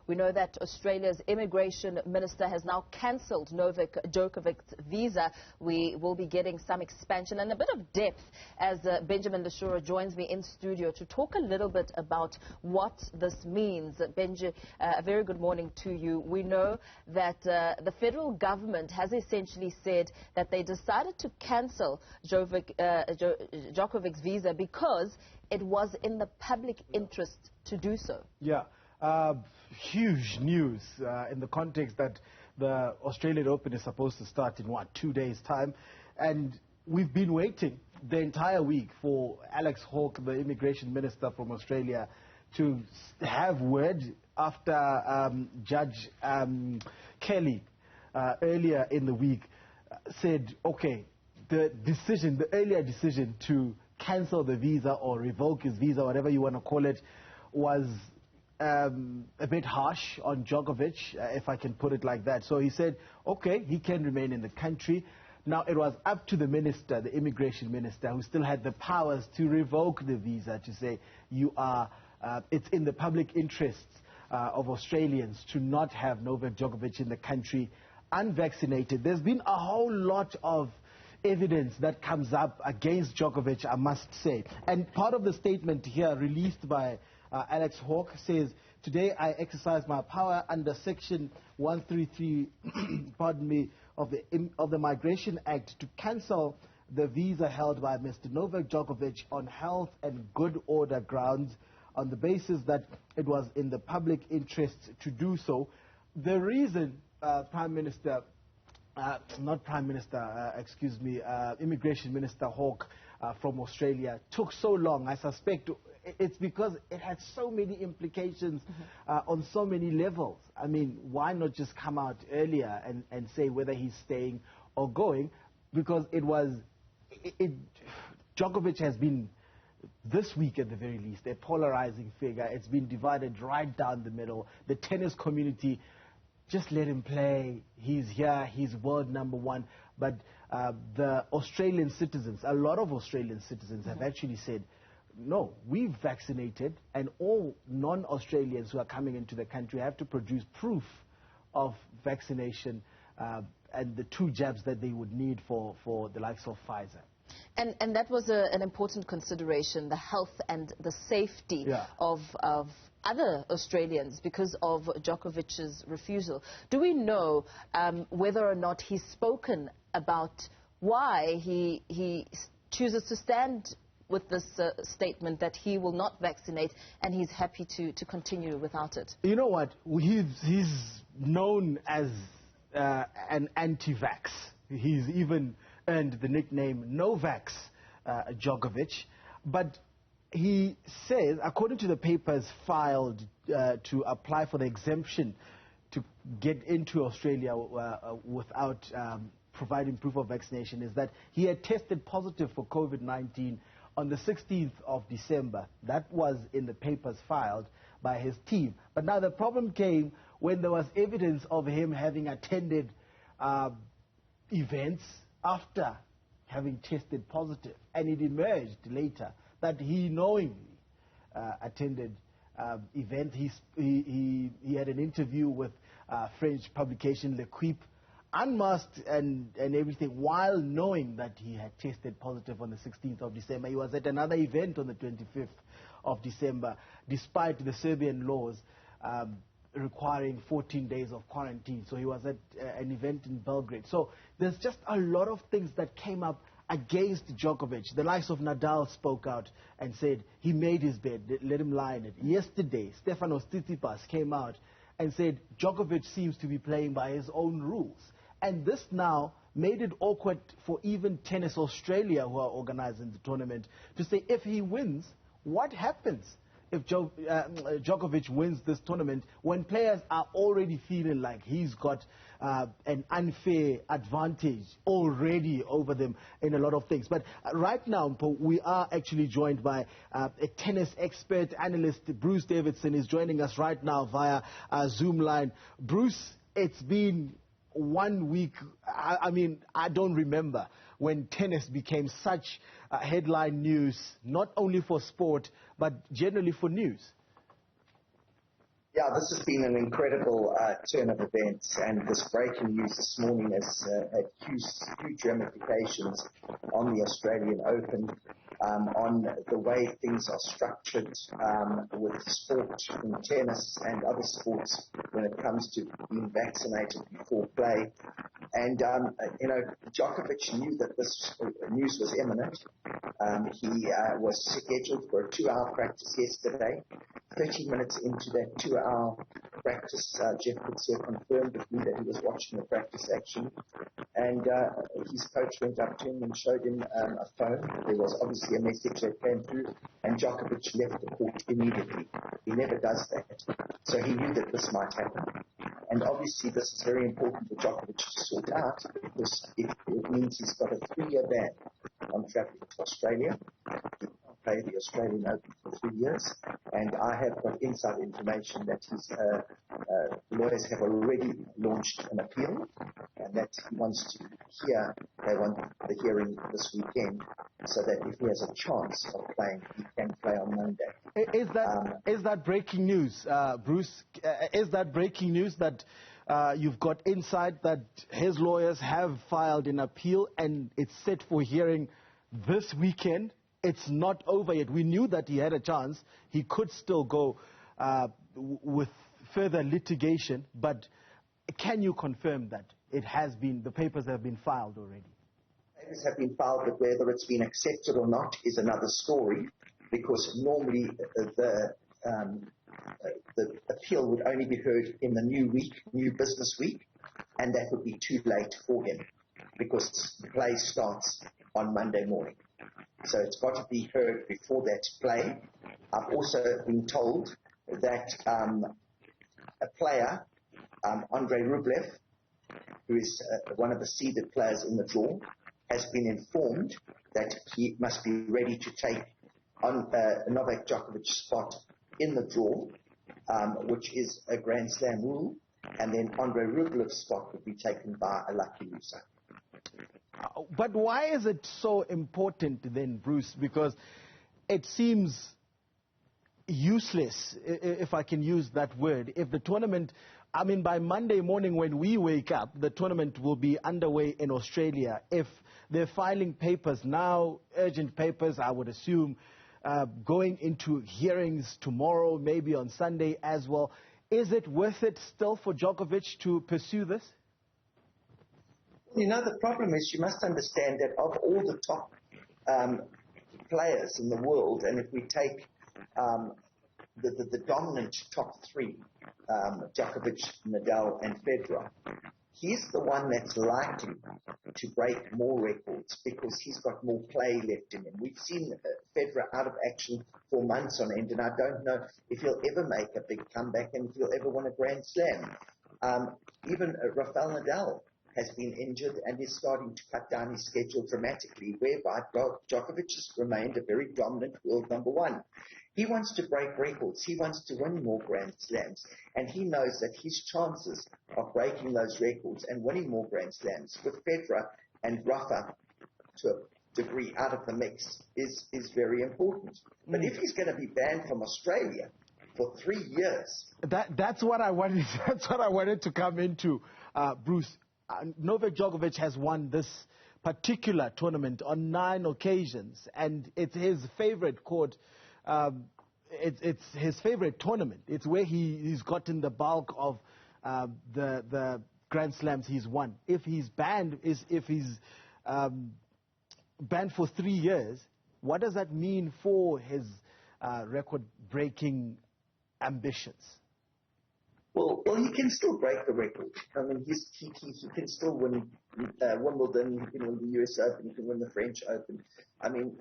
We know that Australia's Immigration Minister has now cancelled Novak Djokovic's visa. We will be getting some expansion and a bit of depth as Benjamin Lashura joins me in studio to talk a little bit about what this means. Benji, a very good morning to you. We know that the federal government has essentially said that they decided to cancel Djokovic's visa because it was in the public interest to do so. Yeah, huge news in the context that the Australian Open is supposed to start in, 2 days' time? And we've been waiting the entire week for Alex Hawke, the Immigration Minister from Australia, to have word after Judge Kelly earlier in the week said, okay, the earlier decision to cancel the visa or revoke his visa, whatever you want to call it, was a bit harsh on Djokovic, if I can put it like that. So he said, okay, he can remain in the country. Now, it was up to the minister, the immigration minister, who still had the powers to revoke the visa, to say, it's in the public interests of Australians to not have Novak Djokovic in the country unvaccinated. There's been a whole lot of evidence that comes up against Djokovic, I must say. And part of the statement here released by Alex Hawke says, today I exercise my power under Section 133 pardon me, of the Migration Act to cancel the visa held by Mr. Novak Djokovic on health and good order grounds on the basis that it was in the public interest to do so. The reason Immigration Minister Hawke from Australia took so long, I suspect it's because it had so many implications on so many levels. I mean, why not just come out earlier and say whether he's staying or going? Because Djokovic has been, this week at the very least, a polarizing figure. It's been divided right down the middle. The tennis community, just let him play. He's here. He's world number one. But the Australian citizens, a lot of Australian citizens have actually said, no, we've vaccinated, and all non-Australians who are coming into the country have to produce proof of vaccination and the 2 jabs that they would need for the likes of Pfizer. And that was an important consideration, the health and the safety of other Australians because of Djokovic's refusal. Do we know whether or not he's spoken about why he chooses to stand with this statement that he will not vaccinate and he's happy to continue without it? You know what? He's known as an anti-vax. He's even earned the nickname Novak Djokovic. But he says, according to the papers filed to apply for the exemption to get into Australia without providing proof of vaccination, is that he had tested positive for COVID-19 on the 16th of December. That was in the papers filed by his team. But now the problem came when there was evidence of him having attended events after having tested positive. And it emerged later that he knowingly attended events. He had an interview with French publication L'Equipe, unmasked and everything, while knowing that he had tested positive on the 16th of December. He was at another event on the 25th of December, despite the Serbian laws requiring 14 days of quarantine. So he was at an event in Belgrade. So there's just a lot of things that came up against Djokovic. The likes of Nadal spoke out and said he made his bed, let him lie in it. Yesterday, Stefanos Tsitsipas came out and said Djokovic seems to be playing by his own rules. And this now made it awkward for even Tennis Australia, who are organizing the tournament, to say if he wins, what happens if Djokovic wins this tournament when players are already feeling like he's got an unfair advantage already over them in a lot of things. But right now, we are actually joined by a tennis expert, analyst. Bruce Davidson is joining us right now via Zoom line. Bruce, it's been 1 week. I mean, I don't remember when tennis became such headline news, not only for sport, but generally for news. Yeah, this has been an incredible turn of events, and this breaking news this morning has had huge ramifications on the Australian Open, on the way things are structured with sport in tennis and other sports when it comes to being vaccinated before play. And, Djokovic knew that this news was imminent. He was scheduled for a 2-hour practice yesterday. 30 minutes into that 2-hour practice, Jeff Pitzer confirmed with me that he was watching the practice action. And his coach went up to him and showed him a phone. There was obviously a message that came through, and Djokovic left the court immediately. He never does that. So he knew that this might happen. And obviously this is very important for Djokovic to sort out, because it means he's got a 3-year ban on travelling to Australia. He can't play the Australian Open for 3 years. And I have got inside information that his lawyers have already launched an appeal, and that he wants to hear, they want the hearing this weekend, so that if he has a chance of playing, he can play on Monday. Is that breaking news, Bruce? Is that breaking news that you've got insight that his lawyers have filed an appeal and it's set for hearing this weekend? It's not over yet. We knew that he had a chance. He could still go with further litigation, but can you confirm that the papers have been filed already? Papers have been filed, but whether it's been accepted or not is another story, because normally the appeal would only be heard in the new business week, and that would be too late for him, because the play starts on Monday morning. So it's got to be heard before that play. I've also been told that a player, Andrei Rublev, who is one of the seeded players in the draw, has been informed that he must be ready to take on Novak Djokovic's spot in the draw, which is a Grand Slam rule, and then Andrei Rublev's spot would be taken by a lucky loser. But why is it so important then, Bruce? Because it seems useless, if I can use that word, if the tournament, by Monday morning when we wake up, the tournament will be underway in Australia. If they're filing papers now, urgent papers, I would assume, going into hearings tomorrow, maybe on Sunday as well, is it worth it still for Djokovic to pursue this? The problem is, you must understand that of all the top players in the world, and if we take the dominant top three, Djokovic, Nadal, and Federer, he's the one that's likely to break more records because he's got more play left in him. We've seen Federer out of action for months on end, and I don't know if he'll ever make a big comeback and if he'll ever win a Grand Slam. Even Rafael Nadal has been injured and is starting to cut down his schedule dramatically, whereby Djokovic has remained a very dominant world number one. He wants to break records. He wants to win more Grand Slams. And he knows that his chances of breaking those records and winning more Grand Slams with Federer and Rafa to a degree out of the mix is very important. But if he's going to be banned from Australia for 3 years... That's what I wanted. That's what I wanted to come into, Bruce. Novak Djokovic has won this particular tournament on 9 occasions, and it's his favorite court. It's his favorite tournament. It's where he's gotten the bulk of the Grand Slams he's won. If he's banned, banned for 3 years, what does that mean for his record-breaking ambitions? Well, he can still break the record. He can still win Wimbledon, he can win the US Open, he can win the French Open.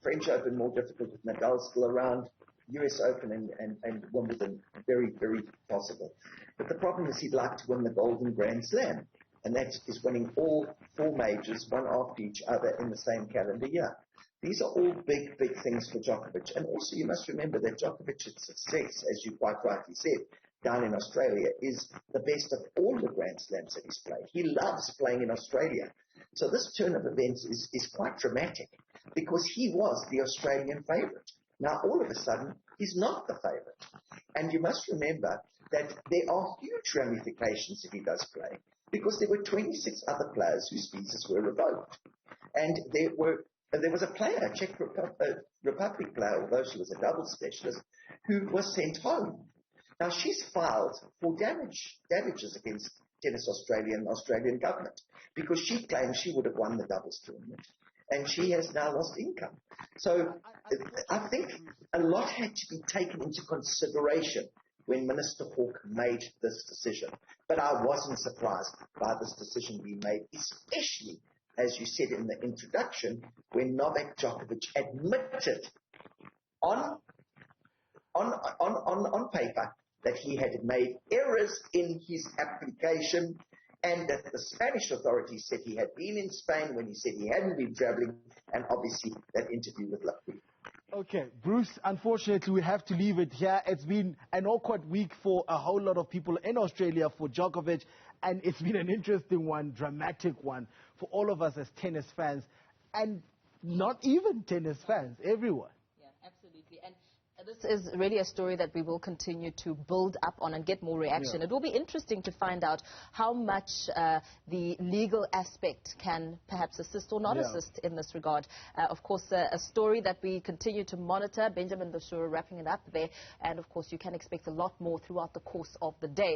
French Open more difficult with Nadal still around. US Open and Wimbledon, very, very possible. But the problem is he'd like to win the Golden Grand Slam, and that is winning all 4 majors, one after each other in the same calendar year. These are all big, big things for Djokovic. And also you must remember that Djokovic's success, as you quite rightly said, down in Australia is the best of all the Grand Slams that he's played. He loves playing in Australia. So this turn of events is quite dramatic because he was the Australian favourite. Now, all of a sudden, he's not the favourite. And you must remember that there are huge ramifications if he does play, because there were 26 other players whose visas were revoked. And there was a player, a Czech Republic player, although she was a double specialist, who was sent home. Now, she's filed for damages against Tennis Australia and the Australian government, because she claims she would have won the doubles tournament, and she has now lost income. So I think a lot had to be taken into consideration when Minister Hawke made this decision. But I wasn't surprised by this decision being made, especially, as you said in the introduction, when Novak Djokovic admitted on paper that he had made errors in his application, and that the Spanish authorities said he had been in Spain when he said he hadn't been traveling, and obviously that interview with Lucky. Okay, Bruce, unfortunately we have to leave it here. It's been an awkward week for a whole lot of people in Australia for Djokovic, and it's been an interesting one, dramatic one for all of us as tennis fans, and not even tennis fans, everyone. Yeah, absolutely. And this is really a story that we will continue to build up on and get more reaction. Yeah. It will be interesting to find out how much the legal aspect can perhaps assist or not assist in this regard. Of course, a story that we continue to monitor. Benjamin Bashura wrapping it up there. And, of course, you can expect a lot more throughout the course of the day.